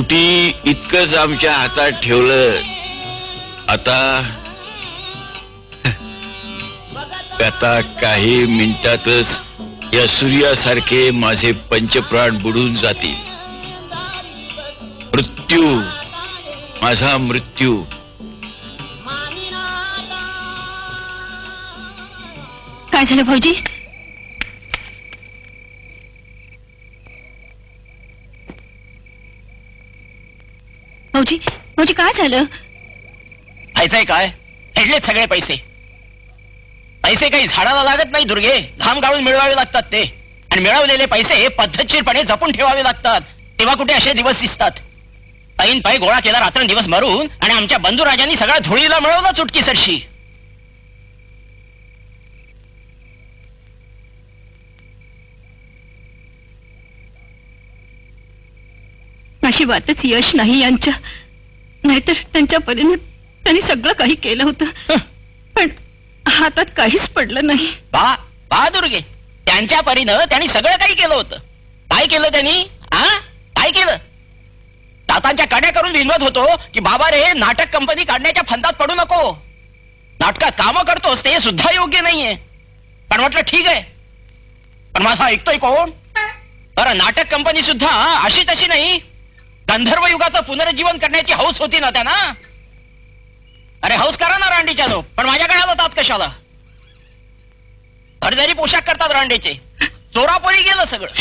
शेवटी इतकंच आमच्या हातात ठेवलं. आता काही मिनिटातच या सूर्यासारखे माझे पंचप्राण बुडून जातील. मृत्यू, माझा मृत्यू. काय झालं भाऊजी? भाऊजी, भाऊजी काय झालं? ऐकाय काय? हेडलेत सगळे पैसे. पैसे काही झाडाला लागत नाही दुर्गे, घाम गाळून मिळवावे लागतात ते. आणि मिळवलेले पैसे पद्धतशीरपणे जपून ठेवावे लागतात. तेव्हा कुठे असे दिवस दिसतात. ऐन पाय गोळा केला रात्रंदिवस मरून, आणि आमच्या बंधुराजांनी सगळा धुळीला मिळवला चुटकीसरशी. नशिबातच यश नाही यांच्या, नाहीतर त्यांच्या परीने त्यांनी सगळं काही केलं होतं, पण हातात काहीच पडलं नाही. बा दुर्गे, त्यांच्या परीनं त्यांनी सगळं काही केलं होतं. काय केलं त्यांनी? काय केलं? दातांच्या कड्या करून विनवत होतो की बाबा रे, नाटक कंपनी काढण्याच्या फंदात पडू नको. नाटकात कामं करतोस ते सुद्धा योग्य नाहीये. पण म्हटलं ठीक आहे, पण माझा ऐकतोय कोण? बरं, नाटक कंपनी सुद्धा अशी तशी नाही. गंधर्व युगाचं पुनरुज्जीवन करण्याची हौस होती ना त्यांना. अरे हौस करा ना रांडीच्यानो, पण माझ्याकडे आला तात कशाला? घरदारी पोशाख करतात रांडेचे. चोरापोरी गेलं सगळं.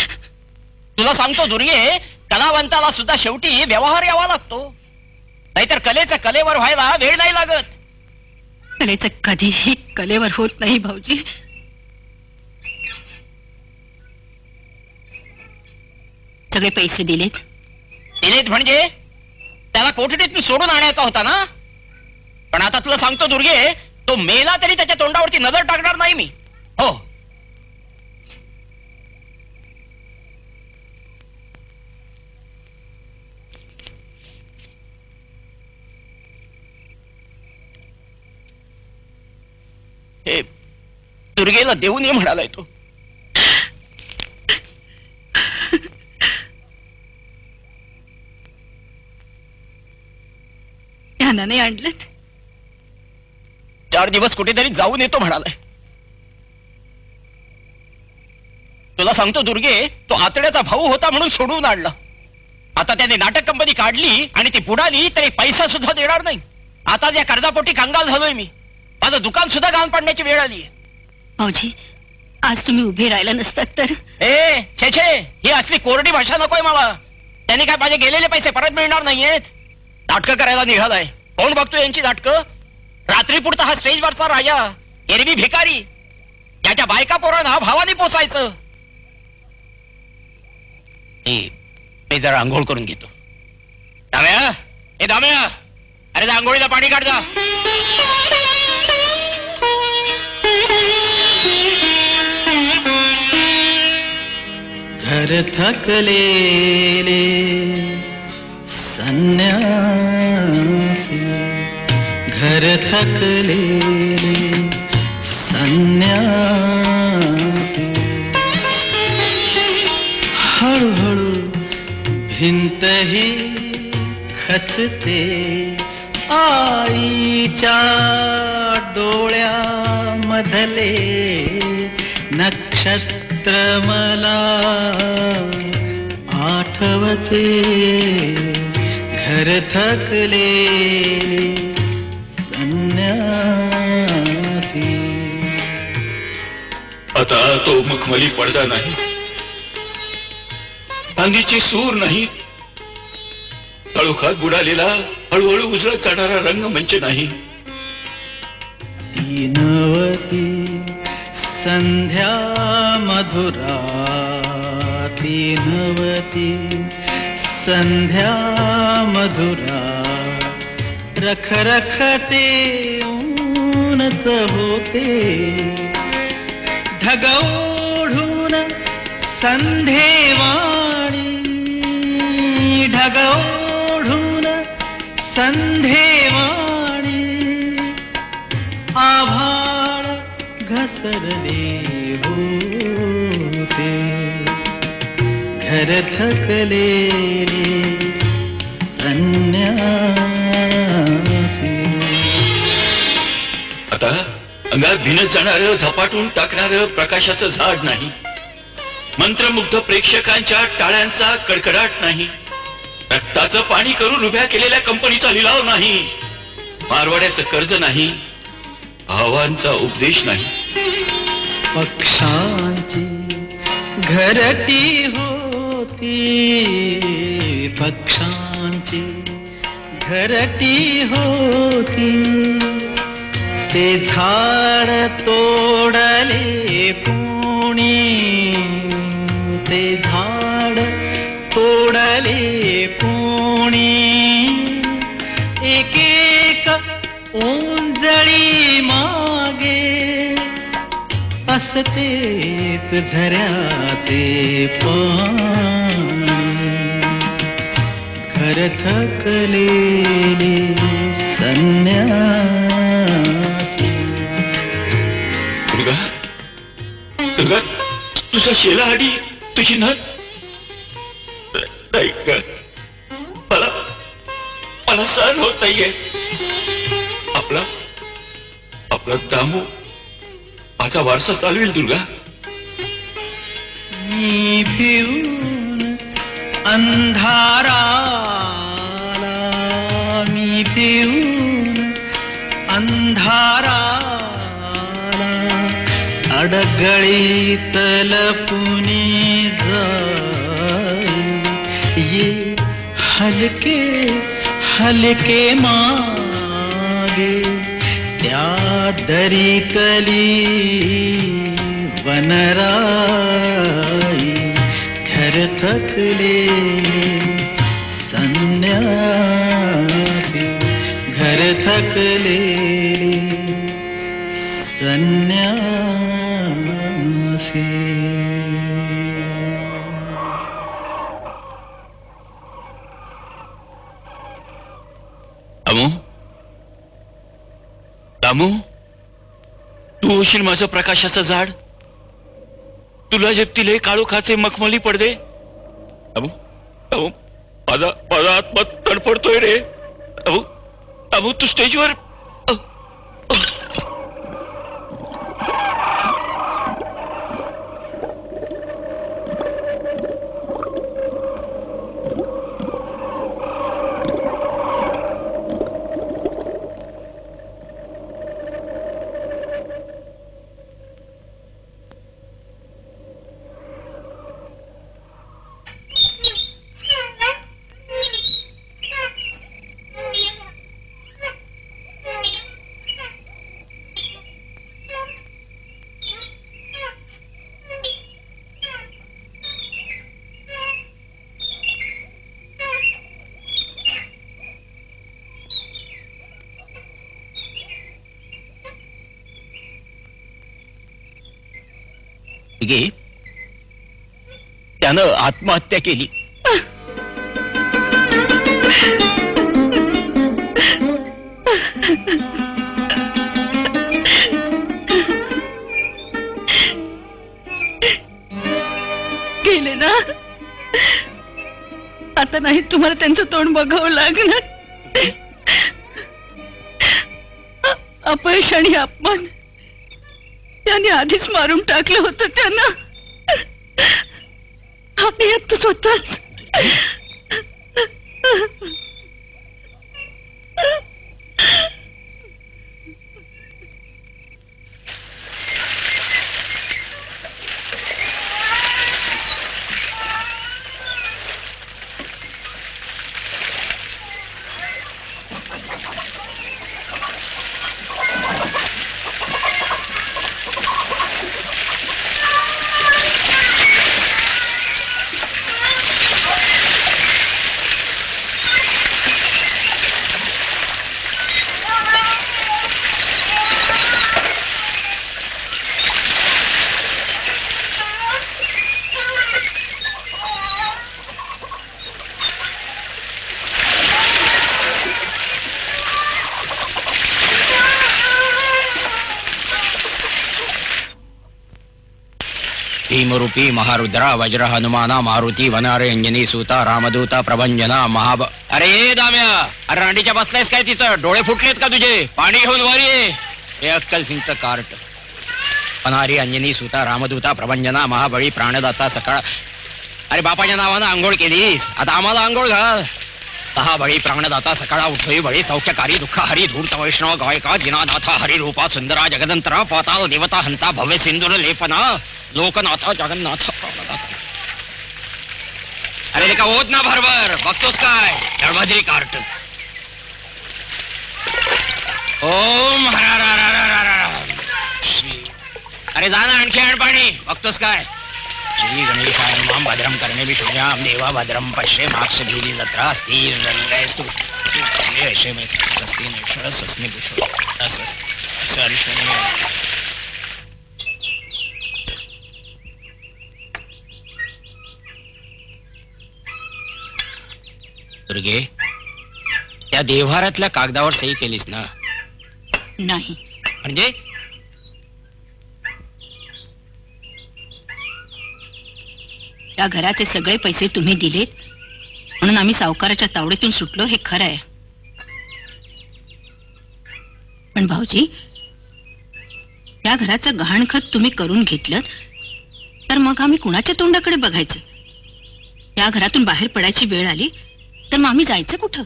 तुला सांगतो दुर्गे, कलावंताला सुद्धा शेवटी व्यवहार यावा लागतो. नाहीतर कलेचं कलेवर व्हायला वेळ नाही लागत. कलेचं कधीही कलेवर होत नाही भाऊजी. सगळे पैसे दिलेत? दिलेत म्हणजे त्याला कोठडीतून सोडून आणायचा होता ना. पण आता तुला सांगतो दुर्गे, तो मेला तरी त्याच्या तोंडावरती नजर टाकणार नाही मी. हो, हे दुर्गेला देऊ नये म्हणालाय तो. ध्यानाने आणलं. 4 दिवस कुठेतरी जाऊन येतो म्हणालाय. तुला सांगतो दुर्गे, तो आतड्याचा भाऊ होता म्हणून सोडून आणला. आता त्याने नाटक कंपनी काढली आणि ती बुडाली तरी पैसा सुद्धा देणार नाही. आता या कर्जापोटी कंगाल झालोय मी. माझं दुकान सुद्धा घाण पडण्याची वेळ आली. भाऊजी, आज तुम्ही उभे राहिला नसतात तर. छे, ही असली कोरडी भाषा नकोय मला. त्यांनी काय माझे गेलेले पैसे परत मिळणार नाहीयेत. नाटकं करायला निघालाय. कोण बघतो यांची नाटकं? रात्री पुरता हा स्टेजवरचा राजा, एरवी भिकारी. याच्या बायका पोरांना भावानी पोसायचं. मी जरा आंघोळ करून घेतो. दाम्या, अरे आंघोळीला पाणी काढ जा. घर थकलेले संन्यासी, घर थकलेले संन्यासी, हळूहळू भिंतही खचते आईच्या डोळ्यामधले नक्षत्र मला आठवते. घर थकलेले संन्यासी. आता तो मखमली पडदा नाही, चांदीची सूर नाही, तळोखात बुडालेला हळूहळू उजळत जाणारा रंगमंच नाही. तीनवती संध्या मधुरा, तीनवती संध्या मधुरा, रखरखते ऊनच होते. ढगओढून संध्येवाणी, ढगओढून संध्येवाणी, आभाळ घसरले होते. घर थकलेले आता अंगात भिनत जाणारं झपाटून टाकणारं प्रकाशाचं झाड नाही, मंत्रमुग्ध प्रेक्षकांच्या टाळ्यांचा कडकडाट नाही, रक्ताचं पाणी करून उभ्या केलेल्या कंपनीचा लिलाव नाही, मारवाड्याचं कर्ज नाही, भावांचा उपदेश नाही. पक्षांची घरटी होती, पक्षांची घरटी होती, ते झाड तोडले कोणी, ते झाड तोडले कोणी, एक एक ओंजळी मागे असतेच झऱ्याते पाणी, घर थकलेले संन्यासी. दुर्गा, तुझा शेला आडी तुझी नद नाही ग. मला सहन होत नाहीये. आपला दामू माझा वारसा चालवेल. दुर्गा, मी भिवून अंधाराला, मी भिवून अंधाराला, अडगळीत लपुनी जाई, ये हलके हलके मागे त्या दरीतली वनराई, घर थकले संन्यासी, घर थकले संन्यासी. दामू, दामू, तू होशील माझं प्रकाशाचं झाड. तुला जपतील हे काळोखाचे मखमली पडदे. दामू, दामू, माझा आत्मा तडफडतोय रे. दामू, दामू, तू स्टेजवर. त्यानं आत्महत्या केली. गेले ना. आता नाही तुम्हाला त्यांचं तोंड बघावं लागणार. अपयश आणि अपमान त्याने आधीच मारून टाकलं होतं त्यांना. आणि आता स्वतःच. भीमरूपी महारुद्रा वज्र हनुमाना मारुती वनारे अंजनी सूता रामदूता प्रभंजना अरे दाम्या, अरे रांडीच्या बसलायस काय तिथं? डोळे फुटलेत का तुझे? पाणी घेऊन वर ये. हे अक्कल सिंगचं कार्ट. पनारी अंजनी सुता रामदूता प्रभंजना महाबळी प्राणदाता सकाळ. अरे बापाच्या नावानं आंघोळ केलीस, आता आम्हाला आंघोळ घाल. दहा बळी प्राणदाता सकाळा उठवी बळी सौख्यकारी दुःख हरी धूर्त वैष्णव गायका जिनानाथा हरिरूपा सुंदरा जगदंतरा पाताल देवता हंता भव्य सिंदूर लेपना लोकनाथ जगन्नाथ प्राणदाता. अरे लेका होत ना भरभर, बघतोस काय दळभद्री कार्ट. ओम हरा. अरे जा ना आणखी आण पाणी, बघतोस काय. श्री गणेशाय नमः. भद्रम कर्णे विष्णुयाम देवा भद्रम पश्ये माक्ष भीली लत्रा स्थिर रंगयस्तु स्वस्ति नेश्वर स्वस्ति पुष्प दुर्गे, त्या देव्हारातल्या कागदावर सही केलीस ना? नाही. म्हणजे या घराचे सगळे पैसे तुम्ही दिलेत म्हणून आम्ही सावकाराच्या तावडीतून सुटलो, हे खरं आहे. पण भाऊजी, या घराचं गहाणखत तुम्ही करून घेतलं तर मग आम्ही कुणाच्या तोंडाकडे बघायचं? या घरातून बाहेर पडायची वेळ आली तर मग आम्ही जायचं कुठं?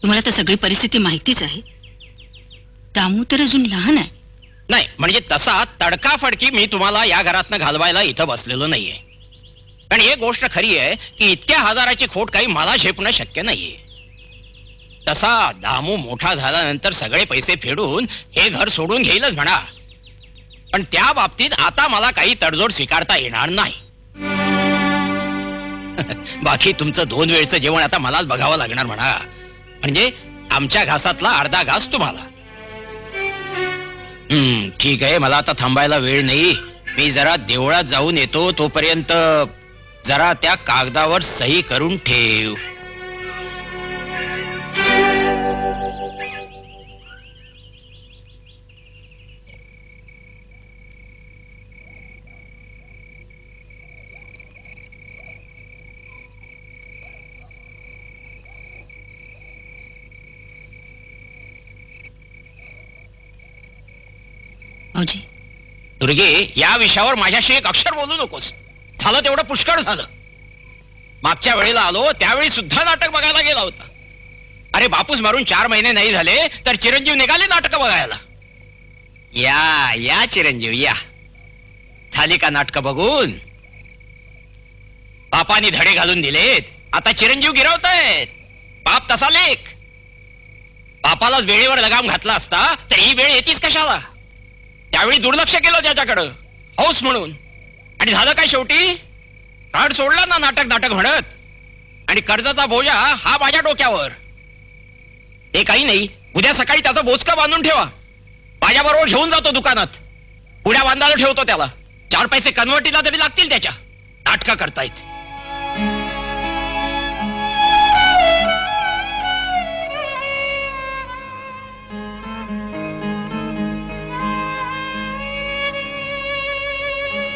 तुम्हाला तर सगळी परिस्थिती माहितीच आहे. दामू तर अजून लहान आहे. नाही, म्हणजे तसा तडकाफडकी मी तुम्हाला या घरातनं घालवायला इथं बसलेलो नाहीये. पण एक गोष्ट खरी आहे की इतक्या हजाराची खोट काही मला झेपणं शक्य नाहीये. तसा दामू मोठा झाल्यानंतर सगळे पैसे फेडून हे घर सोडून घेईलच म्हणा, पण त्या बाबतीत आता मला काही तडजोड स्वीकारता येणार नाही. बाकी तुमचं 2 वेळचं जेवण आता मलाच बघावं लागणार म्हणा. म्हणजे आमच्या घासातला अर्धा घास तुम्हाला. ठीक आहे, मला आता थांबायला वेळ नाही. मी जरा देवळात जाऊन येतो, तोपर्यंत जरा त्या कागदावर सही करून ठेव. भाऊजी, दुर्गे, या विषयावर माझ्याशी एक अक्षर बोलू नकोस. झालं तेवढं पुष्कळ झालं. मागच्या वेळेला आलो त्यावेळी सुद्धा नाटक बघायला गेला होता. अरे बापूस मारून 4 महिने नाही झाले तर चिरंजीव निघाले नाटक बघायला. या या चिरंजीव या. झाली का नाटक बघून? बापानी धडे घालून दिलेत, आता चिरंजीव गिरवतायत. बाप तसा लेख. बापालाच वेळेवर लगाम घातला असता तर ही वेळ येतीच कशाला? त्यावेळी दुर्लक्ष केलं त्याच्याकडं हौस म्हणून. आणि झालं काय शेवटी? राड सोडला ना नाटक नाटक म्हणत. आणि कर्जाचा बोजा हा माझ्या डोक्यावर. ते काही नाही, उद्या सकाळी त्याचा बोचका बांधून ठेवा. माझ्याबरोबर घेऊन जातो दुकानात. पुढ्या बांधायला ठेवतो त्याला. 4 पैसे कन्वर्टीला तरी लागतील त्याच्या. नाटकं करतायत.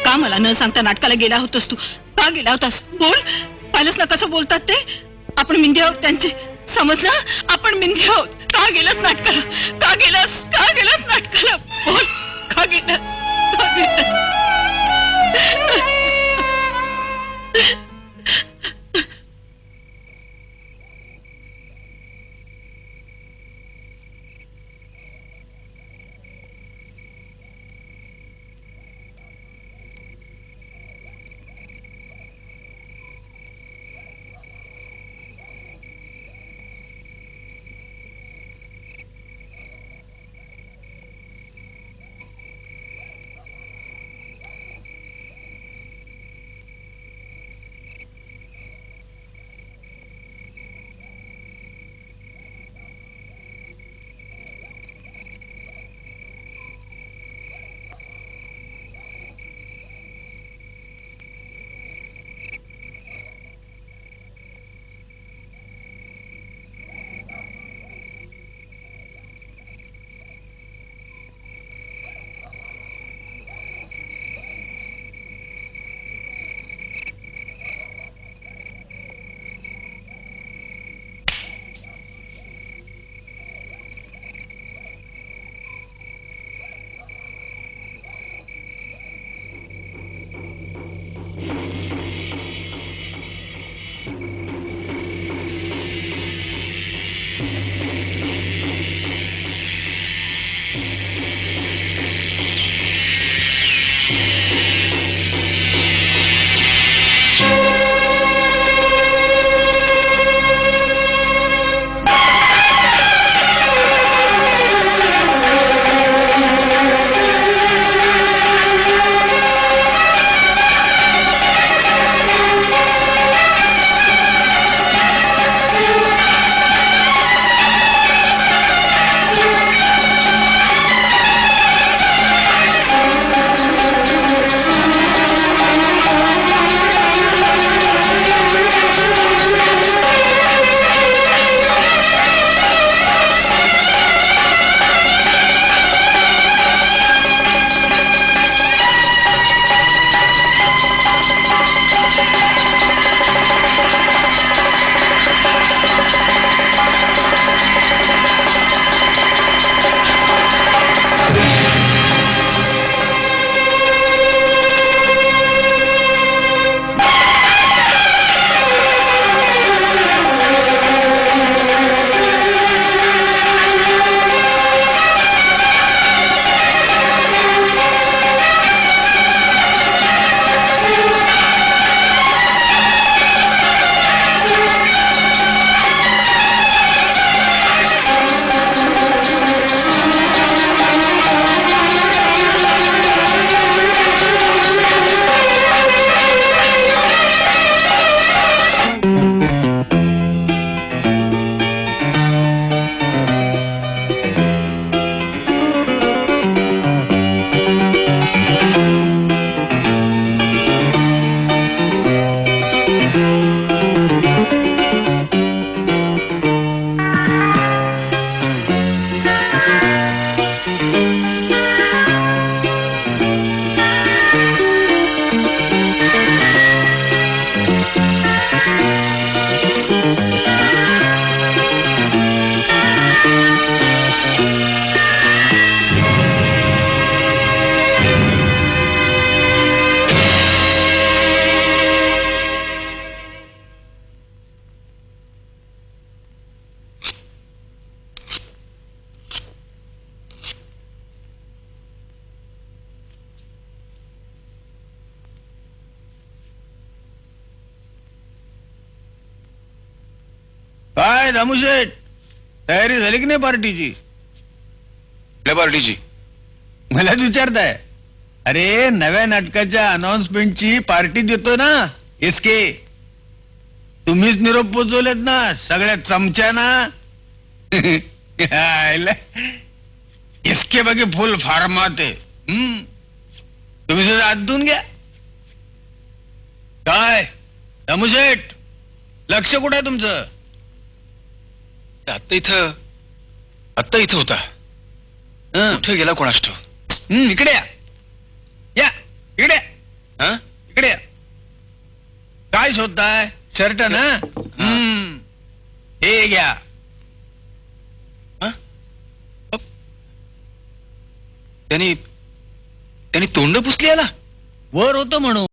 का मला न सांगता नाटकाला गेला होतास तू? का गेला होतास? बोल. पाहिलंच ना कसं बोलतात ते. आपण मिंधी आहोत त्यांचे, समजलं? आपण मिंधी आहोत. का गेलास नाटकाला? का गेलास? का गेलास नाटकाला? बोल. का गेलास? का गेलास? काय दामुशेठ, तयारी झाली की नाही पार्टीची? कुठल्या पार्टीची? मलाच विचारताय? अरे नव्या नाटकाच्या अनाउन्समेंटची पार्टी देतो ना, इसके. तुम्हीच निरोप पोचवलेत ना सगळ्या चमच्याना. इसके बाकी फुल फार्मात आहे. तुम्ही सुद्धा हात धुवून घ्या. काय दामुशेठ, लक्ष कुठं आहे तुमचं? आत्ता इथं होता. कुठे गेला कोणास ठाऊक. इकडे या, या इकडे या. हं? इकडे या. काय शोधताय? शर्ट ना? हे घ्या. हं? त्यांनी तोंड पुसली याला. वर होतं म्हणून